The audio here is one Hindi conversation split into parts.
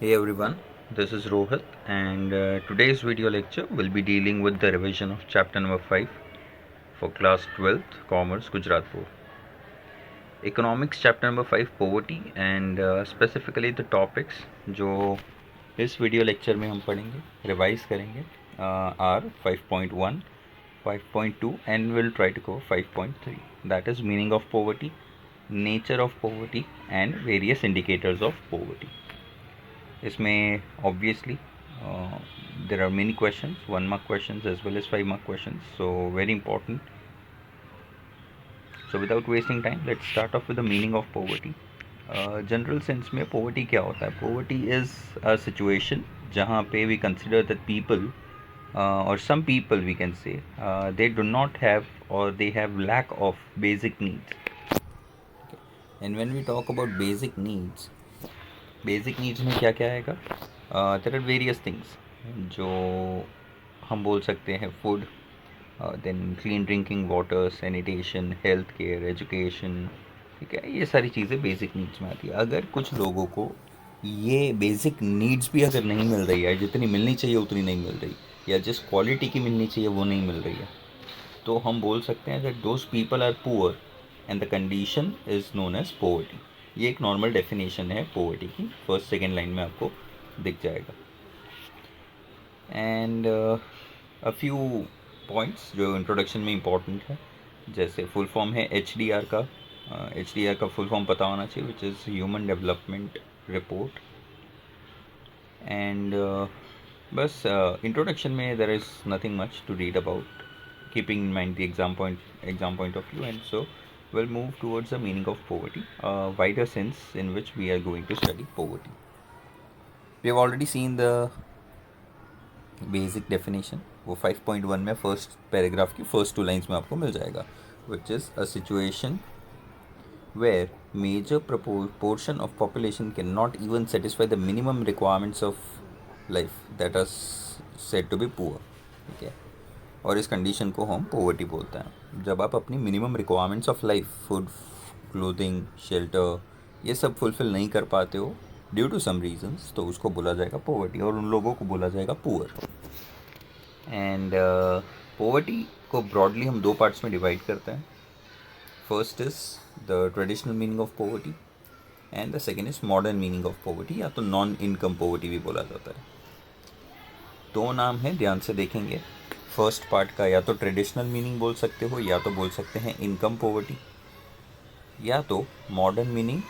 Hey everyone, this is Rohit, and today's video lecture will be dealing with the revision of chapter number 5 for class 12th Commerce Gujarat Board. Economics chapter number 5 poverty and specifically the topics जो इस वीडियो लेक्चर में हम पढ़ेंगे रिवाइज करेंगे are 5.1, 5.2 and we'll try to cover 5.3, that is meaning of poverty, nature of poverty and various indicators of poverty. इसमें obviously there are many questions, 1 mark questions as well as 5 mark questions, so very important. So without wasting time, let's start off with the meaning of poverty. General sense में poverty क्या होता है? Poverty is a situation जहाँ पे we consider that people or some people we can say they do not have or they have lack of basic needs. Okay. And when we talk about basic needs में क्या क्या आएगा? देयर आर वेरियस थिंग्स जो हम बोल सकते हैं food, then clean drinking water, sanitation, health care, education, ठीक है, ये सारी चीज़ें बेसिक नीड्स में आती है. अगर कुछ लोगों को ये बेसिक नीड्स भी अगर नहीं मिल रही है, जितनी मिलनी चाहिए उतनी नहीं मिल रही, या जिस क्वालिटी की मिलनी चाहिए वो नहीं मिल रही है, तो हम बोल सकते हैं that those people are poor and the condition is known as poverty. ये एक नॉर्मल डेफिनेशन है पोवर्टी की, फर्स्ट सेकेंड लाइन में आपको दिख जाएगा. एंड अ फ्यू पॉइंट्स जो इंट्रोडक्शन में इम्पॉर्टेंट है, जैसे फुल फॉर्म है HDR का. HDR का फुल फॉर्म पता होना चाहिए, which is human development report. And बस इंट्रोडक्शन में there is nothing much to read about, keeping in mind the exam point of view, and so we'll move towards the meaning of poverty, a wider sense in which we are going to study poverty. We have already seen the basic definition, वो 5.1 में फर्स्ट पैराग्राफ की फर्स्ट 2 लाइन्स में आपको मिल जाएगा, which is a situation where major portion of population cannot even satisfy the minimum requirements of life that are said to be poor. ठीक है, और इस कंडीशन को हम पोवर्टी बोलते हैं. जब आप अपनी minimum requirements of life, food, clothing, shelter, ये सब फुलफ़िल नहीं कर पाते हो ड्यू टू सम रीजंस, तो उसको बोला जाएगा पोवर्टी, और उन लोगों को बोला जाएगा पुअर. एंड पोवर्टी को ब्रॉडली हम 2 पार्ट्स में डिवाइड करते हैं. First is the traditional meaning of poverty and the second is modern meaning of poverty, या तो नॉन इनकम पोवर्टी भी बोला जाता है. 2 नाम है, ध्यान से देखेंगे. फर्स्ट पार्ट का या तो ट्रेडिशनल मीनिंग बोल सकते हो, या तो बोल सकते हैं इनकम पोवर्टी, या तो मॉडर्न मीनिंग,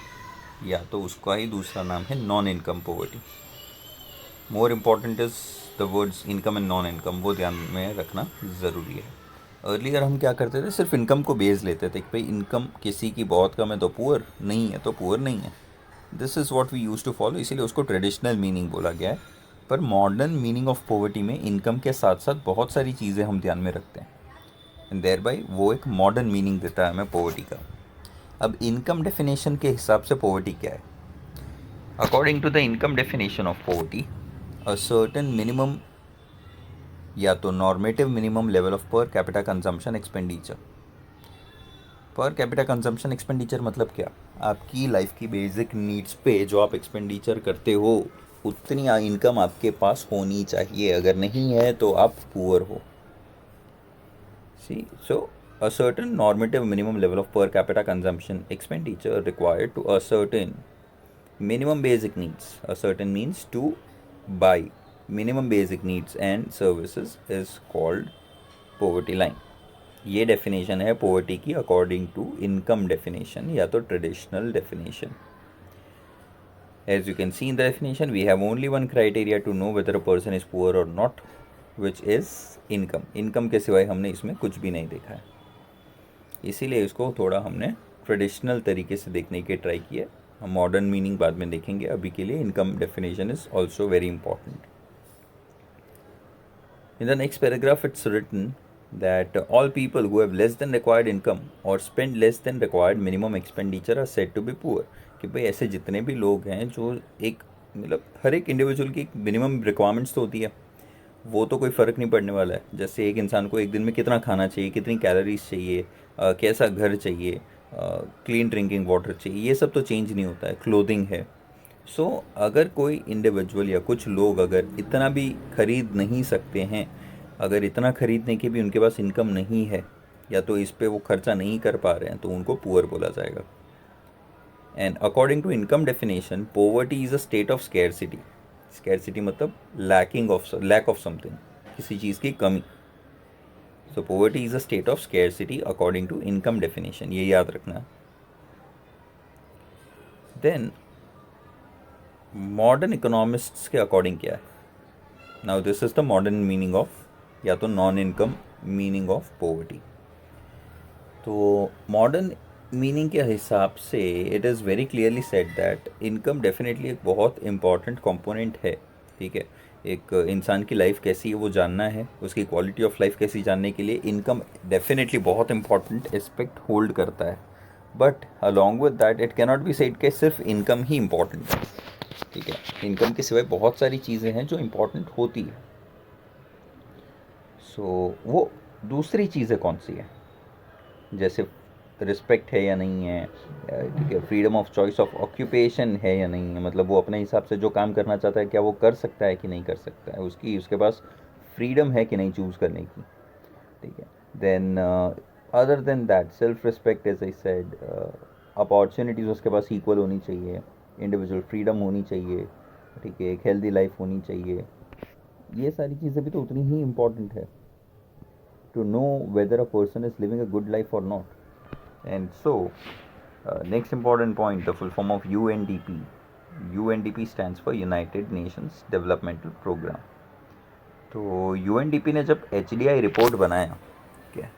या तो उसका ही दूसरा नाम है non income poverty. More important is the words income and non income, वो ध्यान में रखना ज़रूरी है. अर्लियर हम क्या करते थे, सिर्फ इनकम को बेस लेते थे कि भाई इनकम किसी की बहुत कम है तो पुअर, नहीं है तो पुअर नहीं है. This is what we use to follow, इसीलिए उसको ट्रेडिशनल मीनिंग बोला गया है. पर मॉडर्न मीनिंग ऑफ पोवर्टी में इनकम के साथ साथ बहुत सारी चीज़ें हम ध्यान में रखते हैं, एंड देयर बाई वो एक मॉडर्न मीनिंग देता है हमें पोवर्टी का. अब इनकम डेफिनेशन के हिसाब से पोवर्टी क्या है? According to the income definition of poverty, a certain minimum या तो normative minimum level of per capita consumption expenditure. Per capita consumption expenditure मतलब क्या? आपकी लाइफ की बेसिक नीड्स पे जो आप एक्सपेंडिचर करते हो उतनी इनकम आपके पास होनी चाहिए, अगर नहीं है तो आप पुअर हो. सी, सो a certain normative minimum level of per capita consumption expenditure required to a certain minimum basic needs. A certain means to buy minimum basic needs and services is called poverty line. ये डेफिनेशन है पोवर्टी की अकॉर्डिंग टू इनकम डेफिनेशन या तो traditional definition. As you can see in the definition, we have only one criteria to know whether a person is poor or not, which is income. Income के सिवाय हमने इसमें कुछ भी नहीं देखा है, इसीलिए इसको थोड़ा हमने ट्रेडिशनल तरीके से देखने की ट्राई किया. हम मॉडर्न मीनिंग बाद में देखेंगे, अभी के लिए income definition is also very important. In the next paragraph, it's written that all people who have less than required income or spend less than required minimum expenditure are said to be poor. कि भाई ऐसे जितने भी लोग हैं जो एक मतलब हर एक इंडिविजुअल की एक मिनिमम रिक्वायरमेंट्स तो होती है, वो तो कोई फ़र्क नहीं पड़ने वाला है. जैसे एक इंसान को एक दिन में कितना खाना चाहिए, कितनी कैलोरीज चाहिए, कैसा घर चाहिए, क्लीन ड्रिंकिंग वाटर चाहिए, ये सब तो चेंज नहीं होता है. क्लोथिंग है, सो अगर कोई इंडिविजुअल या कुछ लोग अगर इतना भी खरीद नहीं सकते हैं, अगर इतना खरीदने की भी उनके पास इनकम नहीं है, या तो इस पे वो खर्चा नहीं कर पा रहे हैं, तो उनको पुअर बोला जाएगा. And according to income definition, poverty is a state of scarcity. Scarcity मतलब लैक ऑफ समथिंग, किसी चीज़ की कमी. So poverty is a state of scarcity according to income definition, ये याद रखना. देन मॉडर्न इकोनॉमिस्ट्स के अकॉर्डिंग क्या है. Now this is the modern meaning of, या तो non income meaning of poverty. तो मॉडर्न मीनिंग के हिसाब से it is very clearly said that income definitely एक बहुत इंपॉर्टेंट कंपोनेंट है. ठीक है, एक इंसान की लाइफ कैसी है वो जानना है, उसकी क्वालिटी ऑफ लाइफ कैसी जानने के लिए इनकम डेफिनेटली बहुत इंपॉर्टेंट एस्पेक्ट होल्ड करता है. But along with that it cannot be said कि सिर्फ इनकम ही इम्पॉर्टेंट है. ठीक है, इनकम के सिवाय बहुत सारी चीज़ें हैं जो इम्पॉर्टेंट होती है. सो वो दूसरी चीज़ें कौन सी है, जैसे रिस्पेक्ट है या नहीं है, ठीक है, freedom of choice of occupation है या नहीं है, मतलब वो अपने हिसाब से जो काम करना चाहता है क्या वो कर सकता है कि नहीं कर सकता है, उसके पास फ्रीडम है कि नहीं चूज़ करने की. ठीक है. Then other than that self respect, as I said, opportunities उसके पास इक्वल होनी चाहिए, इंडिविजुअल फ्रीडम होनी चाहिए. ठीक है, एक हेल्दी लाइफ होनी चाहिए. ये सारी चीज़ें भी तो उतनी ही इम्पॉर्टेंट है to know whether a person is living a good life or not. And so, next important point, the full form of UNDP. UNDP stands for United Nations Developmental Program. तो UNDP ने जब HDI रिपोर्ट बनाया, क्या,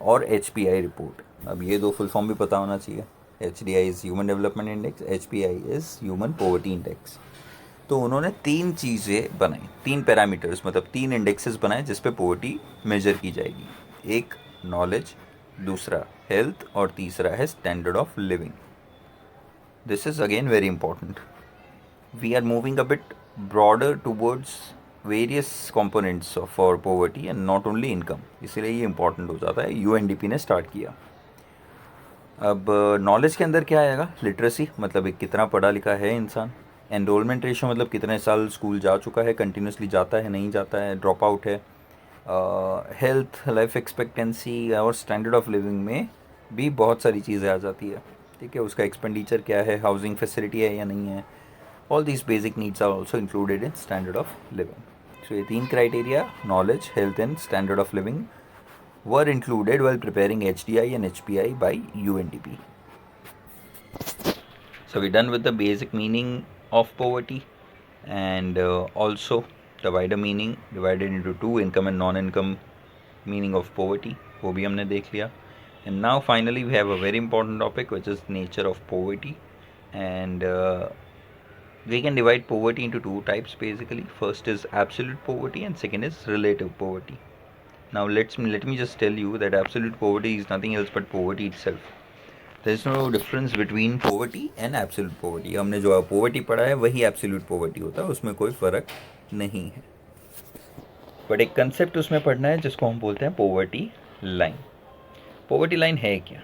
और HPI रिपोर्ट, अब ये दो फुल फॉर्म भी पता होना चाहिए. HDI is human development index, HPI is human poverty index. तो उन्होंने तीन चीज़ें बनाई, तीन पैरामीटर्स, मतलब तीन इंडेक्सेस बनाए जिस पे पॉवर्टी मेजर की जाएगी. एक नॉलेज, दूसरा हेल्थ, और तीसरा है standard of living. This is again very important. We are moving a bit broader towards various components for poverty and not only income, इसीलिए ये इंपॉर्टेंट हो जाता है. UNDP ने स्टार्ट किया. अब नॉलेज के अंदर क्या आएगा, लिटरेसी मतलब एक कितना पढ़ा लिखा है इंसान. एनरोलमेंट रेशो मतलब कितने साल स्कूल जा चुका है, कंटिन्यूसली जाता है, नहीं जाता है, ड्रॉप आउट है. हेल्थ, लाइफ एक्सपेक्टेंसी और स्टैंडर्ड ऑफ लिविंग में भी बहुत सारी चीज़ें आ जाती है. ठीक है, उसका एक्सपेंडिचर क्या है, हाउसिंग फैसिलिटी है या नहीं है. All these basic needs are also included in standard of living. So ये तीन criteria, knowledge, health and standard of living, were included while preparing HDI and HPI by UNDP. So we're done with the basic meaning of poverty, and also the wider meaning divided into two, income and non-income meaning of poverty, वो भी हमने देख लिया. And now finally we have a very important topic which is nature of poverty, and we can divide poverty into two types basically. First is absolute poverty and second is relative poverty. Now let me just tell you that absolute poverty is nothing else but poverty itself. There is no difference between poverty and absolute poverty. हमने जो poverty पढ़ा है वही absolute poverty होता है, उसमें कोई फ़र्क नहीं है. बट एक कंसेप्ट उसमें पढ़ना है जिसको हम बोलते हैं poverty line. Poverty line है क्या?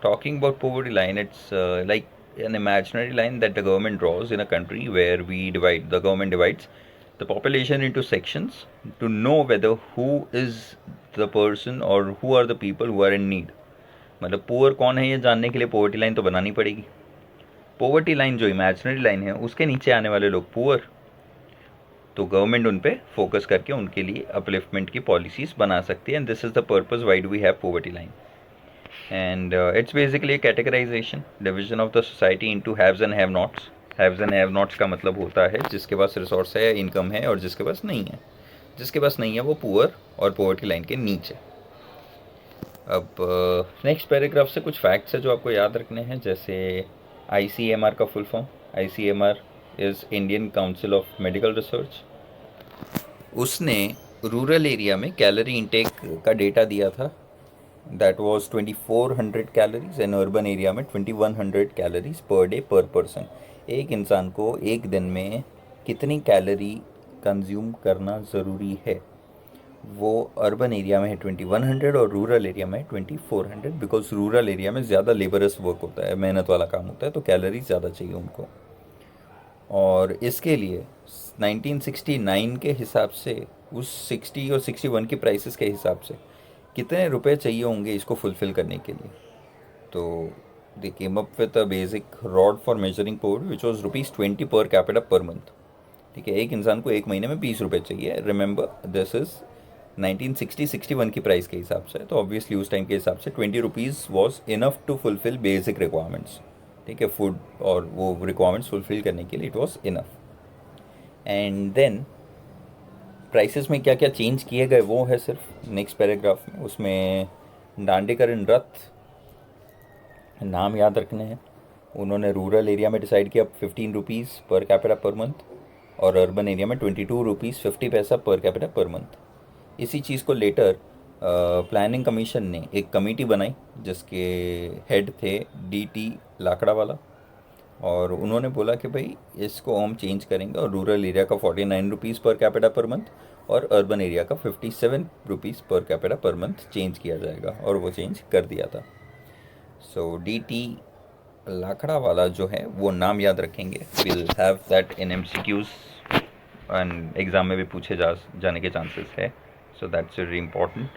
Talking about poverty line, it's like an imaginary line that the government draws in a country where the government divides the population into sections to know whether who is the person or who are the people who are in need. मतलब पुअर कौन है ये जानने के लिए पोवर्टी लाइन तो बनानी पड़ेगी. पोवर्टी लाइन जो इमेजिनरी लाइन है उसके नीचे आने वाले लोग पुअर, तो गवर्नमेंट उन पे फोकस करके उनके लिए अपलिफ्टमेंट की पॉलिसीज़ बना सकती है. And this is the purpose why do we have poverty line. And it's basically categorization, division of the society into haves and have nots. Haves and have nots का मतलब होता है जिसके पास रिसोर्स है, इनकम है, और जिसके पास नहीं है. जिसके पास नहीं है वो पुअर और पोवर्टी लाइन के नीचे. अब नेक्स्ट पैराग्राफ से कुछ फैक्ट्स है जो आपको याद रखने हैं, जैसे ICMR का full form. ICMR is Indian council of medical research. उसने रूरल एरिया में कैलोरी इंटेक का डेटा दिया था, that was 2400 calories, and urban area में 2100 कैलोरीज पर डे पर पर्सन. एक इंसान को एक दिन में कितनी कैलोरी कंज्यूम करना ज़रूरी है, वो अर्बन एरिया में है 2100 और रूरल एरिया में 2400, बिकॉज रूरल एरिया में ज़्यादा लेबरस वर्क होता है, मेहनत वाला काम होता है, तो कैलोरी ज़्यादा चाहिए उनको. और इसके लिए 1969 के हिसाब से, उस 60 और 61 की प्राइसेस के हिसाब से कितने रुपए चाहिए होंगे इसको फुलफ़िल करने के लिए। तो they came up with a basic rod for measuring poverty which was ₹20 per capita per month. ठीक है, एक इंसान को एक महीने में 20 रुपये चाहिए। रिमेंबर दिस इज़ 1960-61 की प्राइस के हिसाब से, तो ऑब्वियसली उस टाइम के हिसाब से ₹20 was enough to fulfil basic requirements. ठीक है, फूड और वो रिक्वायरमेंट्स फुलफिल करने के लिए it was enough. And then prices में क्या क्या चेंज किए गए वो है सिर्फ नेक्स्ट पैराग्राफ में। उसमें दांडेकरन रथ नाम याद रखने हैं। उन्होंने रूरल एरिया में डिसाइड किया ₹15 पर कैपिटा पर मंथ, और अर्बन एरिया में ₹22.50 पर कैपिटा पर मंथ। इसी चीज़ को लेटर प्लानिंग कमीशन ने एक कमेटी बनाई जिसके हेड थे DT लाकड़ावाला, और उन्होंने बोला कि भाई इसको हम चेंज करेंगे और रूरल एरिया का ₹49 पर कैपिटा पर मंथ और अर्बन एरिया का ₹57 per capita per month change किया जाएगा, और वो चेंज कर दिया था। सो DT लाखड़ा वाला जो है वो नाम याद रखेंगे, will have that in MCQs and exam में भी पूछे जाने के चांसेस है। So that's very important.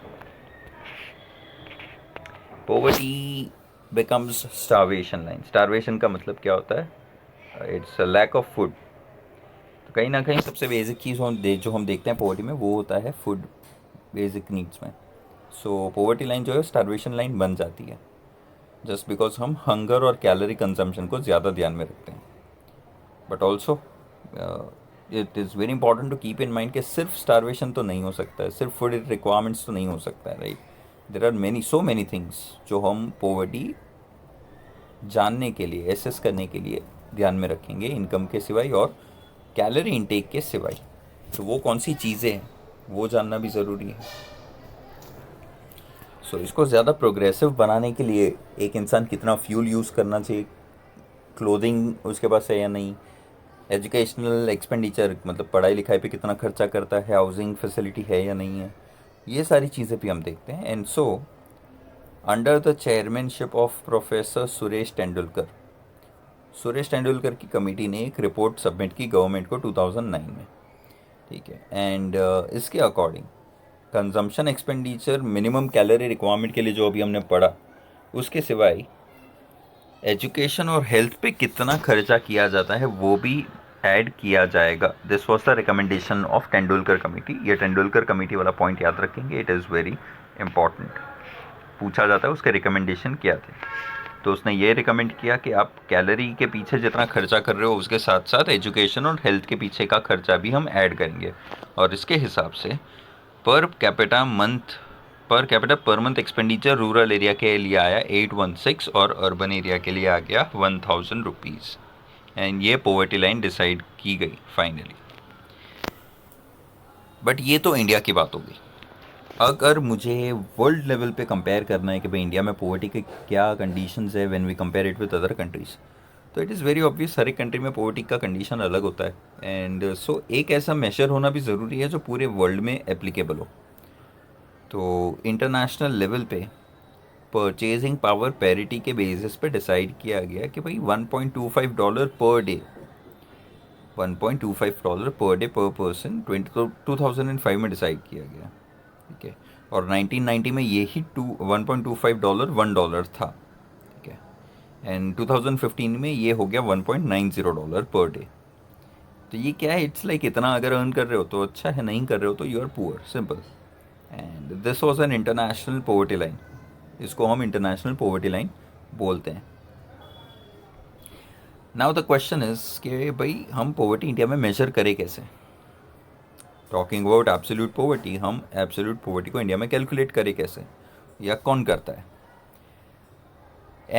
Poverty becomes starvation line. Starvation का मतलब क्या होता है? It's a lack of food. तो कहीं ना कहीं सबसे बेसिक चीज़ जो हम देखते हैं पॉवर्टी में वो होता है फूड, बेसिक नीड्स में। सो पॉवर्टी लाइन जो है स्टारवेशन लाइन बन जाती है जस्ट बिकॉज हम हंगर और कैलोरी कंजम्पशन को ज़्यादा ध्यान में रखते हैं। But also it is very important to keep in mind कि सिर्फ स्टारवेशन तो नहीं हो सकता है, सिर्फ फूड रिक्वायरमेंट्स तो नहीं हो सकता है, right. There are many things जो हम पॉवर्टी जानने के लिए, एसेस करने के लिए ध्यान में रखेंगे इनकम के सिवाय और कैलोरी इनटेक के सिवाय। तो वो कौन सी चीज़ें हैं वो जानना भी ज़रूरी है। सो इसको ज़्यादा प्रोग्रेसिव बनाने के लिए एक इंसान कितना फ्यूल यूज़ करना चाहिए, क्लोथिंग उसके पास है या नहीं, एजुकेशनल एक्सपेंडिचर मतलब पढ़ाई लिखाई पे कितना खर्चा करता है, हाउसिंग फैसिलिटी है या नहीं है, ये सारी चीज़ें भी हम देखते हैं। And so under the chairmanship of professor Suresh Tendulkar की कमेटी ने एक रिपोर्ट सबमिट की गवर्नमेंट को 2009 में। ठीक है, एंड इसके according consumption expenditure minimum calorie requirement के लिए जो अभी हमने पढ़ा, उसके सिवाय एजुकेशन और हेल्थ पे कितना खर्चा किया जाता है वो भी ऐड किया जाएगा। This was the recommendation of Tendulkar committee. ये तेंदुलकर कमेटी वाला पॉइंट याद रखेंगे, इट इज़ वेरी इंपॉर्टेंट। पूछा जाता है उसके रिकमेंडेशन क्या थे, तो उसने ये रिकमेंड किया कि आप कैलोरी के पीछे जितना खर्चा कर रहे हो उसके साथ साथ एजुकेशन और हेल्थ के पीछे का खर्चा भी हम ऐड करेंगे, और इसके हिसाब से per capita per month expenditure rural area के लिए आया 816 और अर्बन एरिया के लिए आ गया ₹1000। एंड ये पॉवर्टी लाइन डिसाइड की गई फाइनली। बट ये तो इंडिया की बात होगी। अगर मुझे वर्ल्ड लेवल पे कंपेयर करना है कि भाई इंडिया में पॉवर्टी के क्या कंडीशंस है when we compare it with other countries, तो इट इज़ वेरी ऑब्वियस हर एक कंट्री में पॉवर्टी का कंडीशन अलग होता है। एंड सो एक ऐसा मेजर होना भी ज़रूरी है जो पूरे वर्ल्ड में एप्लीकेबल हो। तो इंटरनेशनल लेवल पे परचेजिंग पावर पैरिटी के बेसिस पे डिसाइड किया गया कि भाई $1.25 पर डे, $1.25 पर डे पर पर्सन 2005 में डिसाइड किया गया। ठीक है, और 1990 में यही $1.25 $1 था। ठीक है, एंड 2015 में ये हो गया $1.90 पर डे। तो ये क्या है, इट्स लाइक इतना अगर अर्न कर रहे हो तो अच्छा है, नहीं कर रहे हो तो you are poor, simple. And this was an international poverty line. इसको हम इंटरनेशनल पॉवर्टी लाइन बोलते हैं। नाउ द क्वेश्चन इज कि भाई हम पॉवर्टी इंडिया में मेजर करें कैसे। टॉकिंग अबाउट एब्सोल्यूट पॉवर्टी, हम एब्सोल्यूट पॉवर्टी को इंडिया में कैलकुलेट करें कैसे, या कौन करता है।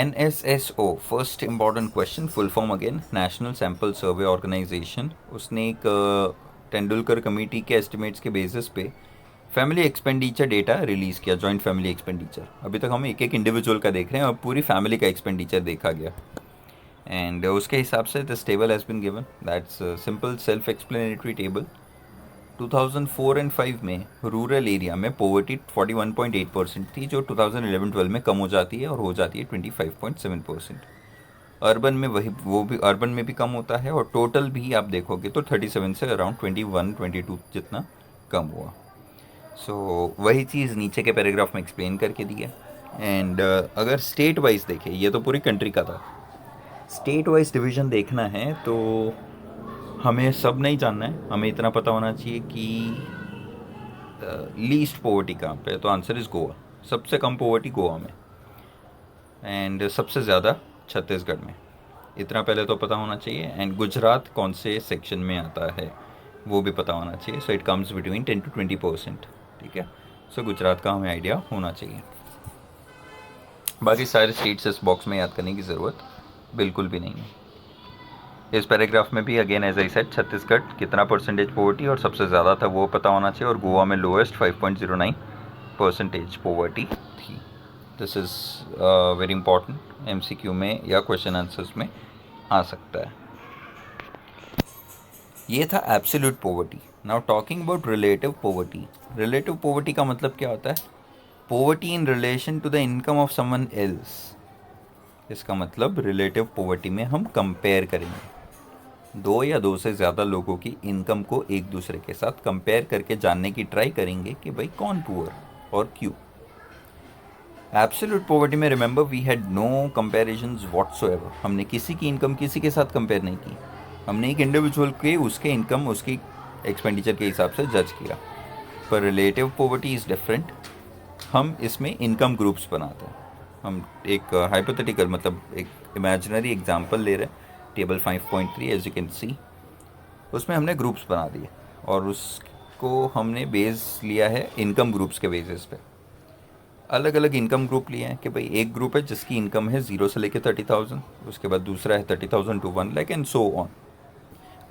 NSSO, first important question, full form again national sample survey organisation. उसने एक तेंदुलकर कमेटी के एस्टिमेट्स के बेसिस पे फैमिली एक्सपेंडिचर डेटा रिलीज़ किया, जॉइंट फैमिली एक्सपेंडिचर। अभी तक हम एक एक इंडिविजुअल का देख रहे हैं और पूरी फैमिली का एक्सपेंडिचर देखा गया। एंड उसके हिसाब से this table has been given, that's simple self explanatory table. 2004 and 5 में रूरल एरिया में पॉवर्टी 41.8% थी, जो 2011-12 में कम हो जाती है और हो जाती है 25.7%। अर्बन में वही वो भी अर्बन में भी कम होता है, और टोटल भी आप देखोगे तो 37 से अराउंड 21-22 जितना कम हुआ। सो वही चीज़ नीचे के पैराग्राफ में एक्सप्लेन करके दी है। एंड अगर स्टेट वाइज देखें, ये तो पूरी कंट्री का था, स्टेट वाइज डिवीज़न देखना है तो हमें सब नहीं जानना है, हमें इतना पता होना चाहिए कि लीस्ट पॉवर्टी कहाँ पे है, तो आंसर इज़ गोवा। सबसे कम पॉवर्टी गोवा में, एंड सबसे ज़्यादा छत्तीसगढ़ में, इतना पहले तो पता होना चाहिए। एंड गुजरात कौन से सेक्शन में आता है वो भी पता होना चाहिए। So it comes between 10 to 20%, ठीक है। सो गुजरात का हमें आइडिया होना चाहिए। बाकी सारे स्टेट्स इस बॉक्स में याद करने की ज़रूरत बिल्कुल भी नहीं है। इस पैराग्राफ में भी again as I said, Chhattisgarh कितना परसेंटेज पॉवर्टी और सबसे ज़्यादा था वो पता होना चाहिए, और गोवा में लोएस्ट 5.09% पॉवर्टी थी। This is very important, MCQ में या क्वेश्चन आंसर्स में आ सकता है। ये था absolute poverty. Now talking about relative poverty. Relative poverty का मतलब क्या होता है? Poverty in relation to the income of someone else. इसका मतलब रिलेटिव पॉवर्टी में हम कंपेयर करेंगे, दो या दो से ज़्यादा लोगों की इनकम को एक दूसरे के साथ कंपेयर करके जानने की ट्राई करेंगे कि भाई कौन पुअर और क्यों। एब्सोल्यूट पॉवर्टी में remember we had no comparisons whatsoever. हमने किसी की इनकम किसी के साथ कंपेयर नहीं की, हमने एक इंडिविजुअल के उसके इनकम उसकी एक्सपेंडिचर के हिसाब से जज किया। पर रिलेटिव पॉवर्टी इज़ डिफरेंट। हम इसमें इनकम ग्रुप्स बनाते हैं। हम एक हाइपोथेटिकल मतलब एक इमेजिनरी एग्जांपल ले रहे हैं, table 5.3 as you can see, उसमें हमने ग्रुप्स बना दिए और उसको हमने बेस लिया है इनकम ग्रुप्स के बेसिस पे। अलग अलग इनकम ग्रुप लिए हैं कि भाई एक ग्रुप है जिसकी इनकम है 0 से लेकर 30,000, उसके बाद दूसरा है 30,000 to 1 lakh and so on.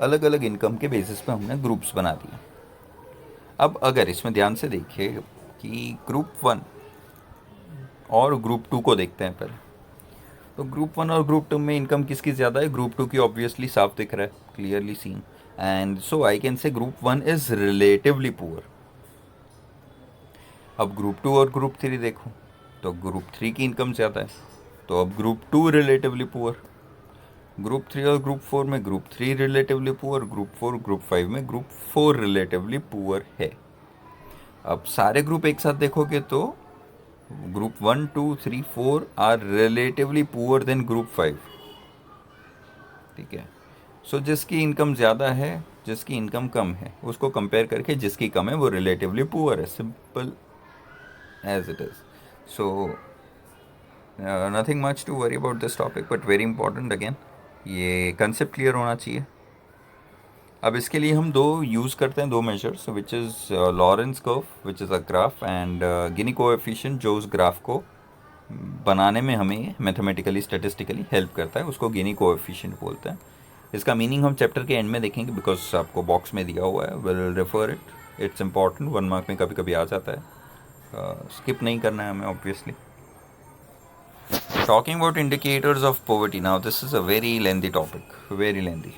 अलग अलग इनकम के बेसिस पे हमने ग्रुप्स बना दिए। अब अगर इसमें ध्यान से देखिए कि ग्रुप 1 और ग्रुप 2 को देखते हैं पहले, तो ग्रुप 1 और ग्रुप 2 में इनकम किसकी ज़्यादा है? ग्रुप 2 की ऑब्वियसली साफ दिख रहा है, clearly seen. And so I can say group 1 is relatively poor. अब ग्रुप 2 और ग्रुप 3 देखो तो ग्रुप 3 की इनकम ज़्यादा है, तो अब ग्रुप 2 रिलेटिवली पुअर। ग्रुप 3 और ग्रुप 4 में group 3 relatively poor, group 4 group 5 में ग्रुप 4 रिलेटिवली पुअर है। अब सारे ग्रुप एक साथ देखोगे तो group 1, 2, 3, 4 are relatively poor than group 5, ठीक है। सो जिसकी इनकम ज़्यादा है जिसकी इनकम कम है उसको कंपेयर करके जिसकी कम है वो रिलेटिवली पुअर है, simple as it is. So nothing much to worry about this topic, but very important again, ये कंसेप्ट क्लियर होना चाहिए। अब इसके लिए हम दो यूज़ करते हैं, दो measures, which is Lawrence curve which is a graph, and Guinea coefficient जो उस ग्राफ को बनाने में हमें मैथमेटिकली स्टेटिस्टिकली हेल्प करता है, उसको गिनी कोएफिशिएंट बोलते हैं। इसका मीनिंग हम चैप्टर के एंड में देखेंगे बिकॉज आपको बॉक्स में दिया हुआ है, will refer it, it's important, 1 mark में कभी कभी आ जाता है, स्किप नहीं करना है हमें obviously. Talking about indicators of poverty, now this is a very lengthy topic, very lengthy,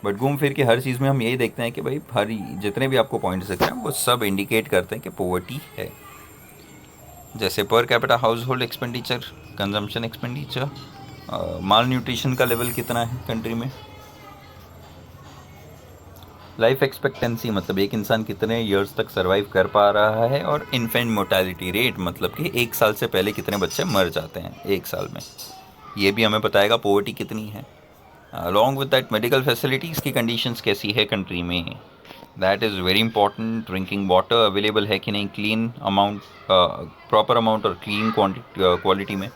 but घूम फिर के हर चीज़ में हम यही देखते हैं कि भाई हर जितने भी आपको पॉइंट्स दिख रहे हैं वो सब इंडिकेट करते हैं कि पॉवर्टी है। जैसे per capita household expenditure, consumption expenditure, malnutrition का लेवल कितना है कंट्री में, लाइफ एक्सपेक्टेंसी मतलब एक इंसान कितने ईयर्स तक सर्वाइव कर पा रहा है, और इन्फेंट मोर्टेलिटी रेट मतलब कि 1 साल से पहले कितने बच्चे मर जाते हैं 1 साल में, ये भी हमें बताएगा पॉवर्टी कितनी है। Along with that medical facilities की कंडीशंस कैसी है कंट्री में, that is very important. Drinking water available है कि नहीं, क्लीन अमाउंट, प्रॉपर अमाउंट और क्लीन क्वालिटी में।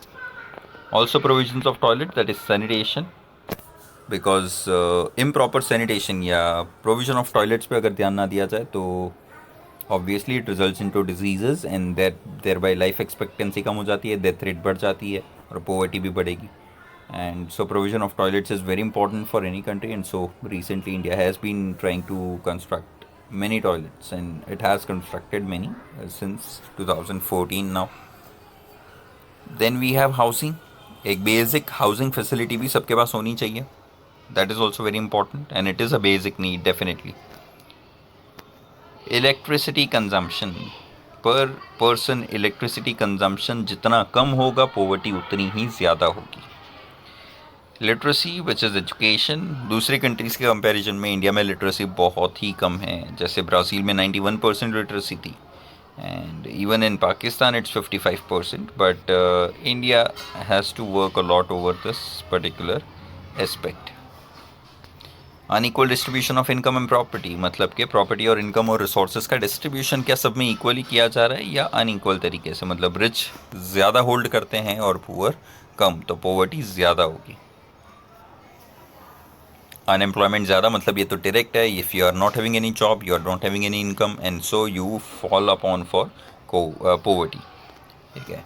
Also provisions of toilet that is sanitation, because improper sanitation या प्रोविजन ऑफ टॉयलेट्स पे अगर ध्यान ना दिया जाए तो obviously it results into diseases and thereby life लाइफ एक्सपेक्टेंसी कम हो जाती है, डेथ रेट बढ़ जाती है और पॉवर्टी भी बढ़ेगी। And so provision of toilets is very important for any country, and so recently India has been trying to construct many toilets, and it has constructed many since 2014 now. Then we have housing, एक basic housing facility भी सबके पास होनी चाहिए, that is also very important and it is a basic need definitely. Electricity consumption, per person electricity consumption जितना कम होगा poverty उतनी ही ज़्यादा होगी। लिटरेसी विच इज़ एजुकेशन, दूसरी कंट्रीज़ के कंपैरिजन में इंडिया में लिटरेसी बहुत ही कम है. जैसे ब्राज़ील में 91% लिटरेसी थी, and even in Pakistan it's 55%, but India has to work a lot over this particular aspect. Unequal distribution of income and property, मतलब कि प्रॉपर्टी और इनकम और रिसोर्सेज का डिस्ट्रीब्यूशन क्या सब में इक्वली किया जा रहा है या अनइक्वल तरीके से, मतलब रिच ज़्यादा होल्ड करते हैं और पुअर कम, तो पॉवर्टी ज़्यादा होगी. अनएम्प्लॉयमेंट ज़्यादा, मतलब ये तो डायरेक्ट है. If you are not having any job, you are not having any income, and so you fall upon for poverty. ठीक है.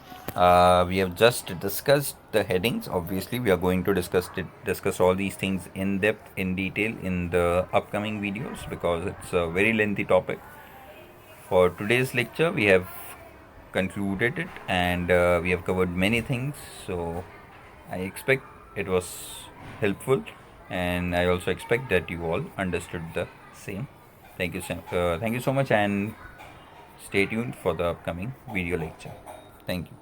We have just discussed the headings. Obviously, we are going to discuss all these things in depth, in detail in the upcoming videos because it's a very lengthy topic. For today's lecture, we have concluded it and we have covered many things. So I expect it was helpful, and I also expect that you all understood the same. Thank you so much, and stay tuned for the upcoming video lecture. Thank you.